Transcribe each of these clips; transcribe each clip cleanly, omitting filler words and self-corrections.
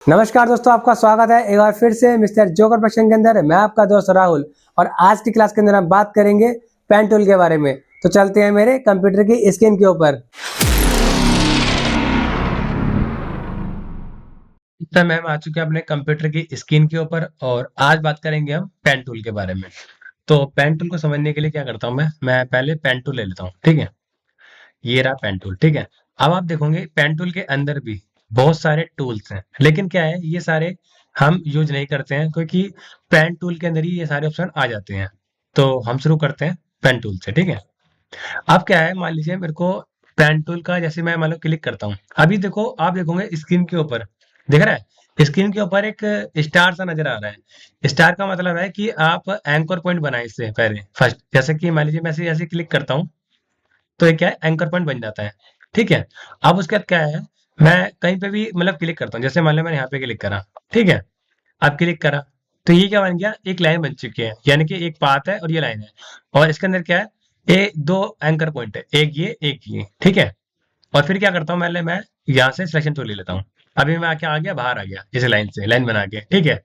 नमस्कार दोस्तों, आपका स्वागत है एक बार फिर से मिस्टर जोकर प्रश्न के अंदर। मैं आपका दोस्त राहुल और आज की क्लास के अंदर हम बात करेंगे पेन टूल के बारे में। तो चलते हैं मेरे कंप्यूटर की स्क्रीन के ऊपर। इस समय हम आ चुके हैं अपने कंप्यूटर की स्क्रीन के ऊपर और आज बात करेंगे हम पेन टूल के बारे में। तो पेन टूल को समझने के लिए क्या करता हूँ मैं पहले पेन टूल ले लेता हूँ। ठीक है, ये रहा पेन टूल। ठीक है, अब आप देखोगे पेन टूल के अंदर भी बहुत सारे टूल्स हैं, लेकिन क्या है, ये सारे हम यूज नहीं करते हैं क्योंकि पेन टूल के अंदर ही ये सारे ऑप्शन आ जाते हैं। तो हम शुरू करते हैं पेन टूल से। ठीक है, अब क्या है, मान लीजिए मेरे को पेन टूल का जैसे मैं मान लो क्लिक करता हूँ, अभी देखो आप देखोगे स्क्रीन के ऊपर दिख रहा है, स्क्रीन के ऊपर एक स्टार सा नजर आ रहा है। स्टार का मतलब है कि आप एंकर पॉइंट बनाए इससे पहले फर्स्ट, जैसे कि मान लीजिए मैं ऐसे क्लिक करता हूँ तो ये क्या है, एंकर पॉइंट बन जाता है। ठीक है, अब उसके बाद क्या है, मैं कहीं पे भी मतलब क्लिक करता हूँ, जैसे मान लो मैंने यहाँ पे क्लिक करा। ठीक है, अब क्लिक करा तो ये क्या बन गया, एक लाइन बन चुकी है, यानी कि एक पाथ है और ये लाइन है और इसके अंदर क्या है, ये दो एंकर पॉइंट है, एक ये। ठीक है, और फिर क्या करता हूँ, मैं यहाँ से सिलेक्शन टूल ले लेता हूँ। अभी मैं आके आ गया, बाहर आ गया इस लाइन से, लाइन बना के। ठीक है,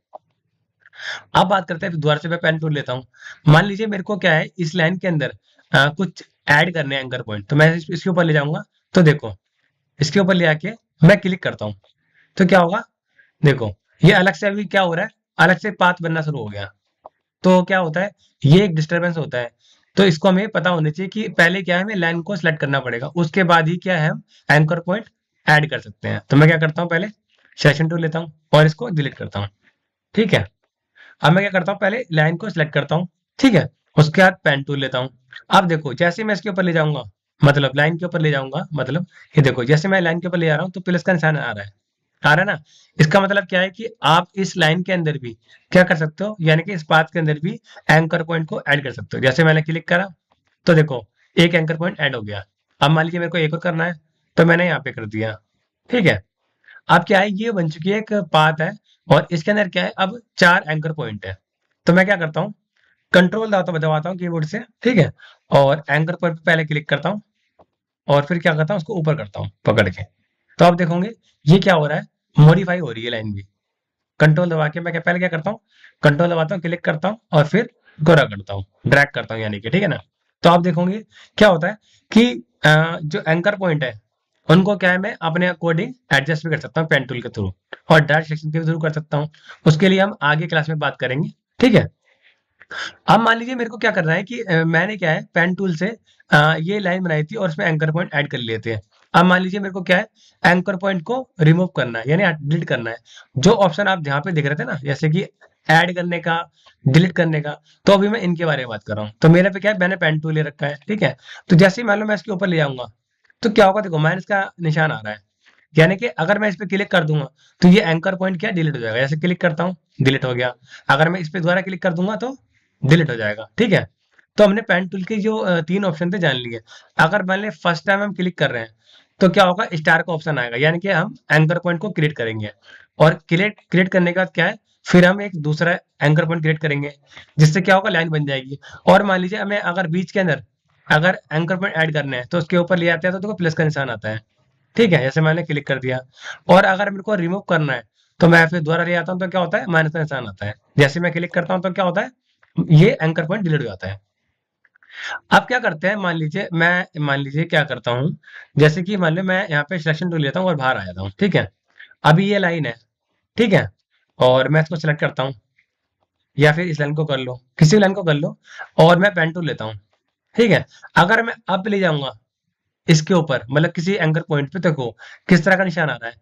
अब बात करते हैं, दोबारा से मैं पेन टूल लेता हूँ। मान लीजिए मेरे को क्या है, इस लाइन के अंदर कुछ ऐड करने हैं एंकर पॉइंट, तो मैं इसके ऊपर ले जाऊंगा। तो देखो, इसके ऊपर ले आके मैं क्लिक करता हूँ तो क्या होगा, देखो ये अलग से अभी क्या हो रहा है, अलग से पाथ बनना शुरू हो गया। तो क्या होता है, ये एक डिस्टरबेंस होता है। तो इसको हमें पता होना चाहिए कि पहले क्या है, हमें लाइन को सिलेक्ट करना पड़ेगा, उसके बाद ही क्या है, हम एंकर पॉइंट ऐड कर सकते हैं। तो मैं क्या करता हूँ, पहले सेशन टूल लेता हूँ और इसको डिलीट करता हूँ। ठीक है, अब मैं क्या करता हूँ, पहले लाइन को सिलेक्ट करता हूँ। ठीक है, उसके बाद पेन टूल लेता हूँ। अब देखो, जैसे मैं इसके ऊपर ले जाऊंगा, मतलब लाइन के ऊपर ले जाऊंगा, मतलब ये देखो, जैसे मैं लाइन के ऊपर ले जा रहा हूँ तो प्लस का निशान आ रहा है ना। इसका मतलब क्या है कि आप इस लाइन के अंदर भी क्या कर सकते हो, यानी कि इस पाथ के अंदर भी एंकर पॉइंट को ऐड कर सकते हो। जैसे मैंने क्लिक करा तो देखो, एक एंकर पॉइंट ऐड हो गया। अब मान लीजिए मेरे को एक और करना है, तो मैंने यहाँ पे कर दिया। ठीक है, अब क्या है, ये बन चुकी है एक पाथ है और इसके अंदर क्या है, अब 4 एंकर पॉइंट है। तो मैं क्या करता हूँ, कंट्रोल दबाता हूँ कीबोर्ड से। ठीक है, और एंकर पॉइंट पे पहले क्लिक करता हूँ और फिर क्या करता हूँ, उसको ऊपर करता हूँ पकड़ के। तो आप देखोगे ये क्या हो रहा है, मॉडिफाई हो रही है लाइन भी। कंट्रोल दबा के मैं पहले क्या करता हूँ, कंट्रोल दबाता हूँ, क्लिक करता हूँ और फिर गोरा करता हूँ, ड्रैग करता हूँ, यानी कि ठीक है ना। तो आप देखोगे क्या होता है कि जो एंकर पॉइंट है उनको क्या है, मैं अपने अकॉर्डिंग एडजस्ट भी कर सकता हूँ पेन टूल के थ्रू, और डायरेक्ट सिलेक्शन के थ्रू कर सकता हूँ। उसके लिए हम आगे क्लास में बात करेंगे। ठीक है, अब मान लीजिए मेरे को क्या करना है कि मैंने क्या है, पेन टूल से ये लाइन बनाई थी और उसमें एंकर पॉइंट ऐड कर लिए थे। अब मान लीजिए मेरे को क्या है, एंकर पॉइंट को रिमूव करना है, यानी डिलीट करना है। जो ऑप्शन आप यहाँ पे देख रहे थे ना, जैसे कि ऐड करने का, डिलीट करने का, तो अभी मैं इनके बारे में बात कर रहा हूँ। तो मेरे पे क्या है, मैंने पेन टूल ले रखा है। ठीक है, तो जैसे ही मान लो मैं इसके ऊपर ले जाऊंगा तो क्या होगा, देखो माइनस का निशान आ रहा है, यानी कि अगर मैं इस पे क्लिक कर दूंगा तो ये एंकर पॉइंट क्या डिलीट हो जाएगा। जैसे क्लिक करता हूँ, डिलीट हो गया। अगर मैं इस पे दोबारा क्लिक कर दूंगा तो डिलीट हो जाएगा। ठीक है, तो हमने पेन टूल के जो 3 ऑप्शन थे जान लिए। अगर मान लें फर्स्ट टाइम हम क्लिक कर रहे हैं तो क्या होगा, स्टार का ऑप्शन आएगा, यानी कि हम एंकर पॉइंट को क्रिएट करेंगे। और क्रिएट क्रिएट करने के बाद क्या है, फिर हम एक दूसरा एंकर पॉइंट क्रिएट करेंगे, जिससे क्या होगा, लाइन बन जाएगी। और मान लीजिए हमें अगर बीच के अंदर अगर एंकर पॉइंट ऐड करने हैं तो उसके ऊपर ले आते हैं तो देखो प्लस का निशान आता है। ठीक है, जैसे मैंने क्लिक कर दिया। और अगर मेरे को रिमूव करना है तो मैं फिर दोबारा ले आता हूँ तो क्या होता है, माइनस का निशान आता है। जैसे मैं क्लिक करता हूँ तो क्या होता है, ये एंकर पॉइंट डिलीट हो जाता है। अब क्या करते हैं, मान लीजिए क्या करता हूँ, जैसे कि मान लो मैं यहाँ पे सिलेक्शन टूल लेता हूँ और बाहर आ जाता हूँ। ठीक है, अभी ये लाइन है। ठीक है, और मैं इसको सिलेक्ट करता हूँ, या फिर इस लाइन को कर लो, किसी लाइन को कर लो, और मैं पेन टूल लेता हूँ। ठीक है, अगर मैं अब ले जाऊंगा इसके ऊपर, मतलब किसी एंकर पॉइंट पे, देखो किस तरह का निशान आ रहा है,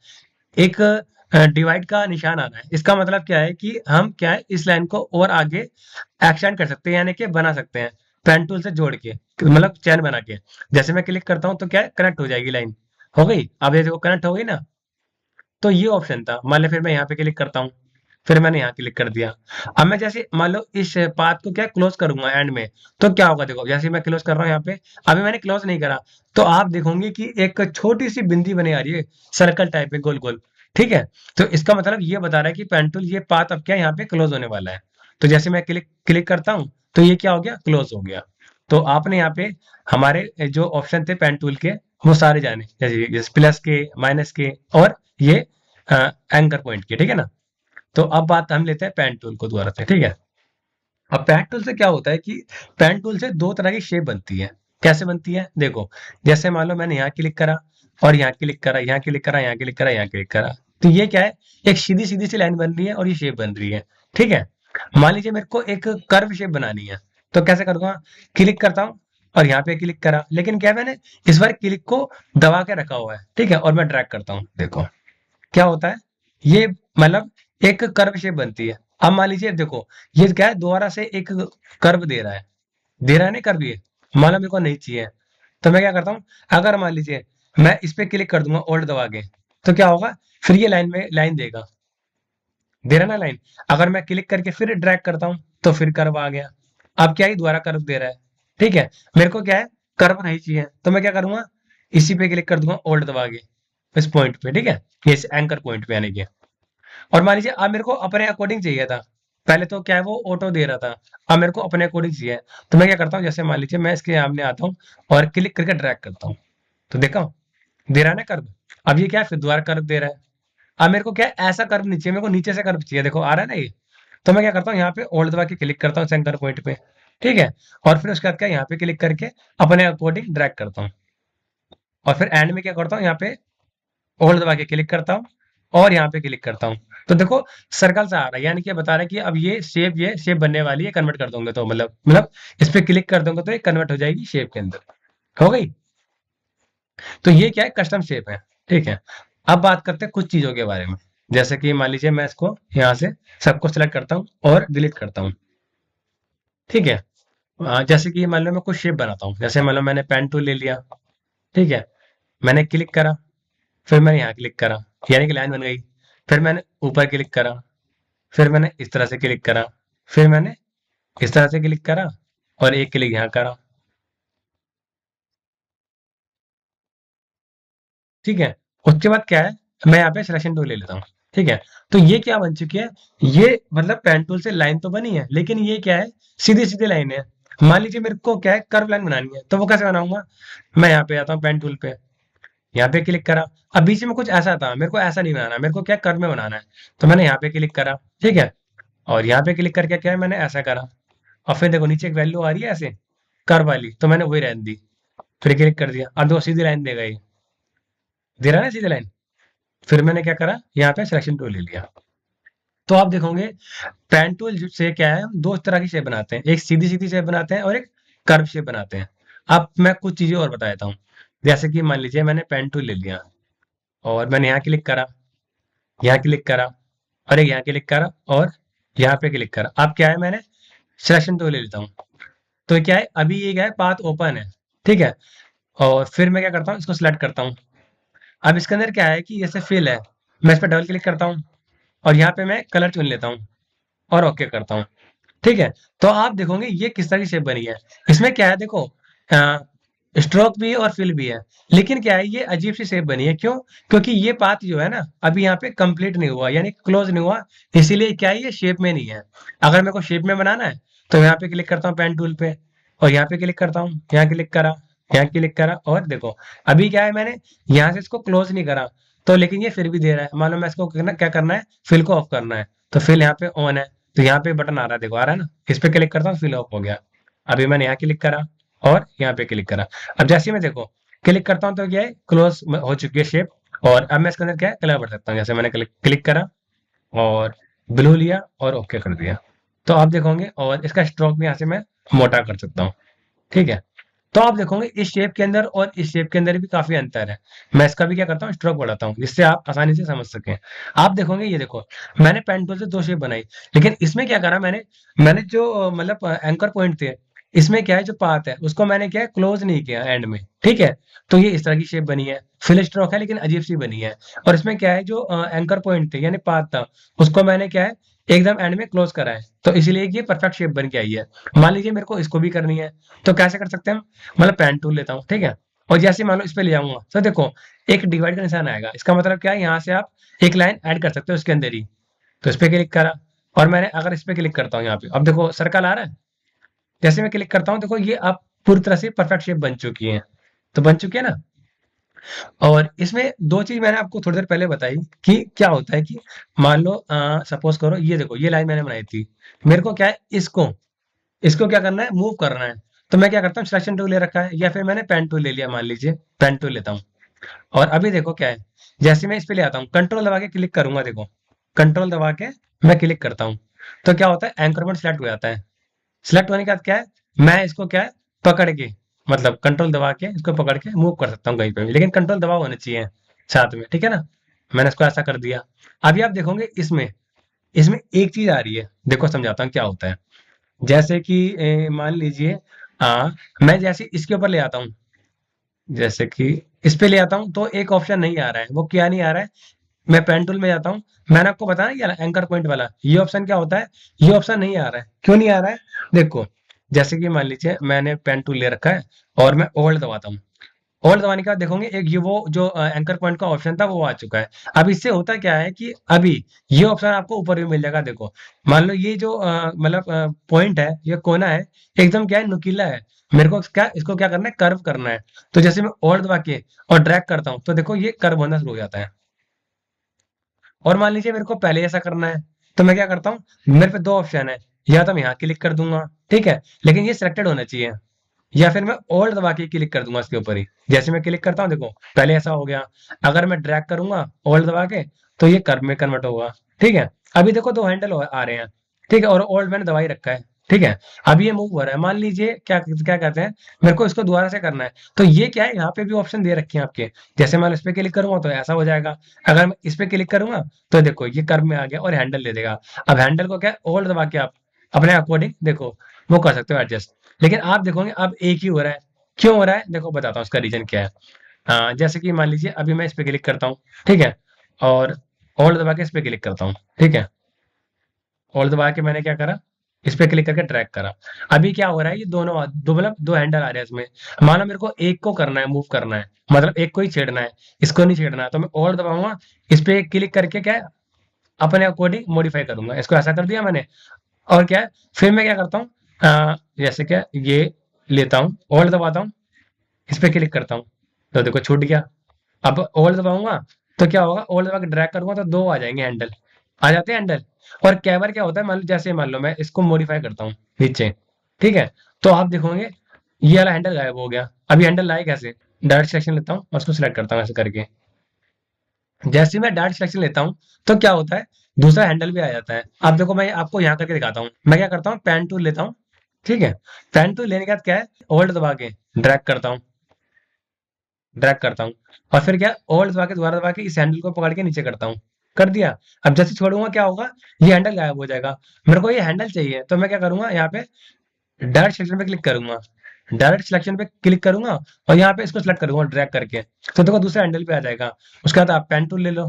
एक डिवाइड का निशान आ रहा है। इसका मतलब क्या है कि हम क्या है, इस लाइन को और आगे एक्सटेंड कर सकते हैं, यानी कि बना सकते हैं पेन टूल से जोड़ के, मतलब चैन बना के। जैसे मैं क्लिक करता हूँ तो क्या है, कनेक्ट हो जाएगी लाइन, हो गई। अब ये देखो कनेक्ट हो गई ना। तो ये ऑप्शन था, मान लो फिर मैं यहाँ पे क्लिक करता हूँ, फिर मैंने यहाँ क्लिक कर दिया। अब मैं जैसे मान लो इस पाथ को क्या क्लोज करूंगा एंड में, तो क्या होगा, देखो जैसे मैं क्लोज कर रहा हूँ यहाँ पे, अभी मैंने क्लोज नहीं करा, तो आप देखोगे कि एक छोटी सी बिंदी बनी आ रही है, सर्कल टाइप में गोल गोल। ठीक है, तो इसका मतलब ये बता रहा है कि पेन टूल ये पाथ अब क्या यहाँ पे क्लोज होने वाला है। तो जैसे मैं क्लिक क्लिक करता हूँ तो ये क्या हो गया, क्लोज हो गया। तो आपने यहाँ पे हमारे जो ऑप्शन थे पेन टूल के, वो सारे जाने, जैसे प्लस के, माइनस के, और ये एंकर पॉइंट की, ठीक है ना। तो अब बात हम लेते हैं पेन टूल को दोबारा से, ठीक है। अब पेन टूल से क्या होता है कि पेन टूल से दो तरह की शेप बनती है। कैसे बनती है देखो, जैसे मान लो मैंने यहाँ क्लिक करा और यहाँ क्लिक करा, यहाँ क्लिक करा, यहाँ क्लिक करा, यहाँ क्लिक करा, तो ये क्या है, एक सीधी सीधी सी लाइन बन रही है और ये शेप बन रही है, ठीक है। मान लीजिए मेरे को एक कर्व शेप बनानी है, तो कैसे करूंगा, क्लिक करता हूँ और यहाँ पे क्लिक करा, लेकिन क्या है, मैंने इस बार क्लिक को दबा के रखा हुआ है, ठीक है, और मैं ड्रैग करता हूँ, देखो क्या होता है, ये मतलब एक कर्व शेप बनती है। अब मान लीजिए देखो, ये क्या है, दोबारा से एक कर्व दे रहा है ना कर्व, ये मान लो मेरे को नहीं चाहिए, तो मैं क्या करता हूँ, अगर मान लीजिए मैं इस पे क्लिक कर दूंगा ओल्ड दबा के, तो क्या होगा, फिर ये लाइन में लाइन देगा, दे रहा है ना लाइन। अगर मैं क्लिक करके फिर ड्रैग करता हूँ तो फिर कर्व आ गया। अब क्या ही दोबारा कर्व दे रहा है, ठीक है। मेरे को क्या है, कर्व नहीं चाहिए, तो मैं क्या करूंगा, इसी पे क्लिक कर दूंगा ओल्ड दबा के, इस पॉइंट पे, ठीक है, ये एंकर पॉइंट पे आने के। और मान लीजिए अब मेरे को अपने अकॉर्डिंग चाहिए था, पहले तो क्या है वो ऑटो दे रहा था, अब मेरे को अपने अकॉर्डिंग चाहिए, तो मैं क्या करता हूँ, जैसे मान लीजिए मैं इसके सामने आता हूँ और क्लिक करके ड्रैग करता हूँ, तो देखा दे रहा है ना कर्व। अब ये क्या है, फिर दोबारा कर्व दे रहा है। अब मेरे को क्या है, ऐसा कर्व नहीं चाहिए, मेरे को नीचे से कर्व चाहिए, देखो आ रहा है ना ये। तो मैं क्या करता हूँ, यहाँ पे ओल्ड दबा के क्लिक करता हूँ सेंटर पॉइंट पे, ठीक है, और फिर उसके बाद क्या, यहाँ पे क्लिक करके अपने अकॉर्डिंग ड्रैग करता हूँ, और फिर एंड में क्या करता हूँ, यहाँ पे होल्ड दबा के क्लिक करता हूँ और यहाँ पे क्लिक करता हूँ, तो देखो सर्कल सा आ रहा है, यानी कि बता रहा है कि अब ये शेप बनने वाली है, कन्वर्ट कर दोगे तो मतलब इस पे क्लिक कर दोगे तो ये कन्वर्ट हो जाएगी शेप के अंदर, हो गई। तो ये क्या है, कस्टम शेप है, ठीक है। अब बात करते हैं कुछ चीजों के बारे में, जैसे कि मान लीजिए मैं इसको यहाँ से सबको सिलेक्ट करता हूँ और डिलीट करता हूँ, ठीक है। जैसे कि मान लो मैं कुछ शेप बनाता हूँ, जैसे मान लो मैंने पेन टूल ले लिया, ठीक है, मैंने क्लिक करा, फिर मैंने यहाँ क्लिक करा, यानी कि लाइन बन गई, फिर मैंने ऊपर क्लिक करा, फिर मैंने इस तरह से क्लिक करा, फिर मैंने इस तरह से क्लिक करा और एक क्लिक यहाँ करा, ठीक है। उसके बाद क्या है, मैं यहाँ पे सिलेक्शन टूल ले लेता हूँ, ठीक है। तो ये क्या बन चुकी है, ये मतलब पेन टूल से लाइन तो बनी है, लेकिन ये क्या है, सीधी सीधी लाइन है। मान लीजिए मेरे को क्या है, कर्व लाइन बनानी है, तो वो कैसे बनाऊंगा, मैं यहाँ पे आता हूँ पेन टूल पे, यहाँ पे क्लिक करा, अब बीच में कुछ ऐसा था, मेरे को ऐसा नहीं बनाना, मेरे को क्या कर्व में बनाना है, तो मैंने यहाँ पे क्लिक करा, ठीक है, और यहाँ पे क्लिक करके क्या है, मैंने ऐसा करा, और फिर देखो नीचे एक वैल्यू आ रही है ऐसे कर्व वाली, तो मैंने वही रहने दी, फिर क्लिक कर दिया, अब दो सीधी लाइन देगा ये, दे रहा है ना सीधी लाइन। फिर मैंने क्या करा, यहाँ पे सिलेक्शन टूल ले लिया, तो आप देखोगे पेन टूल से क्या है, हम दो तरह की शेप बनाते हैं, एक सीधी सीधी शेप बनाते हैं और एक कर्व शेप बनाते हैं। अब मैं कुछ चीजें और बता देता हूँ, जैसे कि मान लीजिए मैंने पेन टूल ले लिया और मैंने यहाँ क्लिक करा, यहाँ क्लिक करा, और एक यहाँ क्लिक करा और यहाँ पे क्लिक करा, अब क्या है, मैंने सिलेक्शन टूल ले लेता हूँ, तो क्या है, अभी ये क्या है, पाथ ओपन है, ठीक है। और फिर मैं क्या करता हूँ, इसको सिलेक्ट करता हूँ। अब इसके अंदर क्या है कि जैसे फिल है, मैं इस पर डबल क्लिक करता हूँ और यहाँ पे मैं कलर चुन लेता हूँ और ओके करता हूँ, ठीक है। तो आप देखोगे ये किस तरह की शेप बनी है, इसमें क्या है देखो, स्ट्रोक भी है और फिल भी है, लेकिन क्या है, ये अजीब सी शेप बनी है, क्यों, क्योंकि ये पाथ जो है ना, अभी यहाँ पे कंप्लीट नहीं हुआ, यानी क्लोज नहीं हुआ, इसीलिए क्या है, ये शेप में नहीं है। अगर मेरे को शेप में बनाना है, तो यहाँ पे क्लिक करता हूँ पेन टूल पे और यहाँ पे क्लिक करता हूँ, यहाँ क्लिक करा, यहाँ क्लिक करा, और देखो अभी क्या है, मैंने यहाँ से इसको क्लोज नहीं करा, तो लेकिन ये फिर भी दे रहा है, मान लो मैं इसको क्या करना है, फिल को ऑफ करना है, तो फिल यहाँ पे ऑन है, तो यहाँ पे बटन आ रहा है, देखो आ रहा है ना, इस पे क्लिक करता हूँ, फिल ऑफ हो गया। अभी मैंने यहाँ क्लिक करा और यहाँ पे क्लिक करा, अब जैसे ही मैं देखो क्लिक करता हूँ, तो क्या है, क्लोज हो चुकी है शेप। और अब मैं इसके अंदर क्या है, कलर भर सकता हूँ, जैसे मैंने क्लिक करा और ब्लू लिया और ओके कर दिया, तो आप देखोगे, और इसका स्ट्रोक भी यहाँ से मैं मोटा कर सकता हूँ, ठीक है। तो आप देखोगे इस शेप के अंदर और इस शेप के अंदर भी काफी अंतर है। मैं इसका भी क्या करता हूँ, स्ट्रोक बढ़ाता हूँ, जिससे आप आसानी से समझ सकें। आप देखोगे, ये देखो मैंने पेन टूल से दो शेप बनाई, लेकिन इसमें क्या करा मैंने, मैंने जो मतलब एंकर पॉइंट थे, इसमें क्या है, जो पाथ है उसको मैंने क्या है, क्लोज नहीं किया एंड में, ठीक है। तो ये इस तरह की शेप बनी है, फिल स्ट्रोक है लेकिन अजीब सी बनी है। और इसमें क्या है, जो एंकर पॉइंट थे यानी पाथ था, उसको मैंने क्या है, एकदम एंड में क्लोज करा है, तो इसलिए ये परफेक्ट शेप बन के आई है। मान लीजिए मेरे को इसको भी करनी है, तो कैसे कर सकते हैं हम, मतलब पेन टूल लेता हूँ, ठीक है, और जैसे मान लो इस पे ले जाऊंगा, तो देखो एक डिवाइड का निशान आएगा, इसका मतलब क्या है, यहाँ से आप एक लाइन ऐड कर सकते हो उसके अंदर ही। तो इस पे क्लिक करा और मैंने अगर इस पे क्लिक करता हूँ यहाँ पे, अब देखो सर्कल आ रहा है, जैसे मैं क्लिक करता हूँ देखो ये अब पूरी तरह से परफेक्ट शेप बन चुकी है, तो बन चुकी है ना। और इसमें दो चीज मैंने आपको थोड़ी देर पहले बताई कि क्या होता है कि मान लो सपोज करो ये देखो ये लाइन मैंने बनाई थी, मेरे को क्या है इसको इसको क्या करना है, मूव करना है। तो मैं क्या करता हूँ, सिलेक्शन टूल ले रखा है या फिर मैंने पेन टूल ले लिया, मान लीजिए पेन टूल लेता हूँ। और अभी देखो क्या है, जैसे मैं इस पे ले आता हूँ, कंट्रोल दबा के क्लिक करूंगा, देखो कंट्रोल दबा के मैं क्लिक करता हूँ, तो क्या होता है, एंकर पॉइंट सिलेक्ट हो जाता है। सिलेक्ट होने के बाद क्या है, मैं इसको क्या है पकड़ के, मतलब कंट्रोल दबा के इसको पकड़ के मूव कर सकता हूँ कहीं पे भी, लेकिन कंट्रोल दबा होना चाहिए साथ में, ठीक है ना। मैंने इसको ऐसा कर दिया। अभी आप देखोगे इसमें इसमें एक चीज आ रही है, देखो समझाता हूँ क्या होता है। जैसे कि मान लीजिए मैं जैसे इसके ऊपर ले आता हूँ, जैसे कि इस पे ले आता हूँ, तो एक ऑप्शन नहीं आ रहा है, वो क्या नहीं आ रहा है। मैं पेन टूल में जाता हूँ, मैंने आपको बताया ना ये एंकर पॉइंट वाला, ये ऑप्शन क्या होता है, ये ऑप्शन नहीं आ रहा है, क्यों नहीं आ रहा है। देखो जैसे कि मान लीजिए मैंने पेन टूल ले रखा है और मैं ओल्ड दबाता हूँ, ओल्ड दबाने के बाद देखोगे एक ये वो जो एंकर पॉइंट का ऑप्शन था वो आ चुका है। अब इससे होता क्या है कि अभी ये ऑप्शन आपको ऊपर भी मिल जाएगा, देखो मान लो ये जो मतलब पॉइंट है, ये कोना है, एकदम क्या है नुकीला है, मेरे को क्या इसको क्या करना है, कर्व करना है। तो जैसे मैं ओल्ड दबा के और ड्रैग करता हूँ तो देखो ये कर्व होना शुरू हो जाता है। और मान लीजिए मेरे को पहले ऐसा करना है, तो मैं क्या करता हूँ, मेरे पे दो ऑप्शन है, या तो मैं यहाँ क्लिक कर दूंगा, ठीक है, लेकिन ये सिलेक्टेड होना चाहिए, या फिर मैं ओल्ड दबा के क्लिक कर दूंगा इसके ऊपर ही। जैसे मैं क्लिक करता हूँ देखो पहले ऐसा हो गया, अगर मैं ड्रैग करूंगा ओल्ड दबा के तो ये कर्व में कन्वर्ट होगा, ठीक है। अभी देखो दो हैंडल आ रहे हैं, ठीक है, और ओल्ड मैंने दबाई रखा है, ठीक है। अब ये मूव हो रहा है, मान लीजिए क्या क्या कहते हैं, मेरे को इसको दोबारा से करना है, तो ये क्या है, यहाँ पे भी ऑप्शन दे रखे हैं आपके। जैसे मैं इस पे क्लिक करूंगा तो ऐसा हो जाएगा, अगर मैं इस पे क्लिक करूंगा तो देखो ये कर्व में आ गया और हैंडल दे देगा। अब हैंडल को क्या ओल्ड दबा के आप अपने अकॉर्डिंग देखो वो कर सकते हो एडजस्ट। लेकिन आप देखोगे अब एक ही हो रहा है, क्यों हो रहा है, देखो बताता हूँ इसका रीजन क्या है। जैसे कि मान लीजिए अभी मैं इस पे क्लिक करता हूँ, ठीक है, और होल्ड दबा के इस पे क्लिक करता हूँ, ठीक है, होल्ड दबा के मैंने क्या करा, इस पे क्लिक करके ड्रैग करा। अभी क्या हो रहा है, ये दोनों दो मतलब दो हैंडल आ रहे हैं इसमें, मानो मेरे को एक को करना है, मूव करना है, मतलब एक को ही छेड़ना है, इसको नहीं छेड़ना है, तो मैं होल्ड दबाऊंगा, इस पे क्लिक करके क्या है, अपने अकॉर्डिंग मॉडिफाई करूंगा, इसको ऐसा कर दिया मैंने। और क्या है, फिर मैं क्या करता हूँ, जैसे क्या ये लेता हूँ, होल्ड दबाता हूँ, इस पे क्लिक करता हूँ, तो देखो छूट गया। अब होल्ड दबाऊंगा तो क्या होगा, होल्ड दबा के ड्रैग करूंगा तो दो आ जाएंगे हैंडल, आ जाते हैं हैंडल। और कैमर क्या होता है, मान लो जैसे मान लो मैं इसको मॉडिफाई करता हूँ नीचे, ठीक है, तो आप देखोगे ये वाला हैंडल गायब हो गया। अभी हैंडल लाए कैसे, डायरेक्ट सिलेक्शन लेता हूँ और उसको सिलेक्ट करता हूँ ऐसे करके। जैसे ही मैं डायरेक्ट सिलेक्शन लेता हूँ तो क्या होता है, दूसरा हैंडल भी आ जाता है। अब देखो मैं आपको यहाँ करके दिखाता हूँ, मैं क्या करता हूँ, पेन टूल लेता हूँ, ठीक है, पेन टूल लेने के बाद क्या है, होल्ड दबा के ड्रैग करता हूँ, ड्रैग करता हूँ, और फिर क्या होल्ड दबा के दोबारा दबा के इस हैंडल को पकड़ के नीचे करता हूँ, कर दिया। अब जैसे छोड़ूंगा क्या होगा, ये हैंडल गायब हो जाएगा। मेरे को ये हैंडल चाहिए तो मैं क्या करूंगा, यहाँ पे डायरेक्ट सिलेक्शन पे क्लिक करूंगा, डायरेक्ट सिलेक्शन पे क्लिक करूंगा और यहाँ पे इसको सिलेक्ट करूंगा ड्रैग करके, तो देखो दूसरा हैंडल पे आ जाएगा। उसके बाद आप पेन टूल ले लो,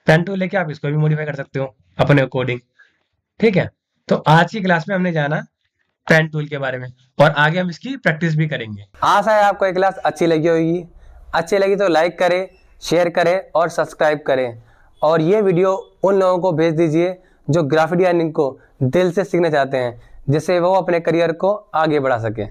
पेन टूल लेके आप इसको भी मॉडिफाई कर सकते हो अपने अकॉर्डिंग, ठीक है। तो आज की क्लास में हमने जाना पेन टूल के बारे में, और आगे हम इसकी प्रैक्टिस भी करेंगे। आशा है आपको ये क्लास अच्छी लगी होगी। अच्छी लगी तो लाइक करें, शेयर करें और सब्सक्राइब करें। और ये वीडियो उन लोगों को भेज दीजिए जो ग्राफिक डिजाइनिंग को दिल से सीखना चाहते हैं, जिससे वो अपने करियर को आगे बढ़ा सकें।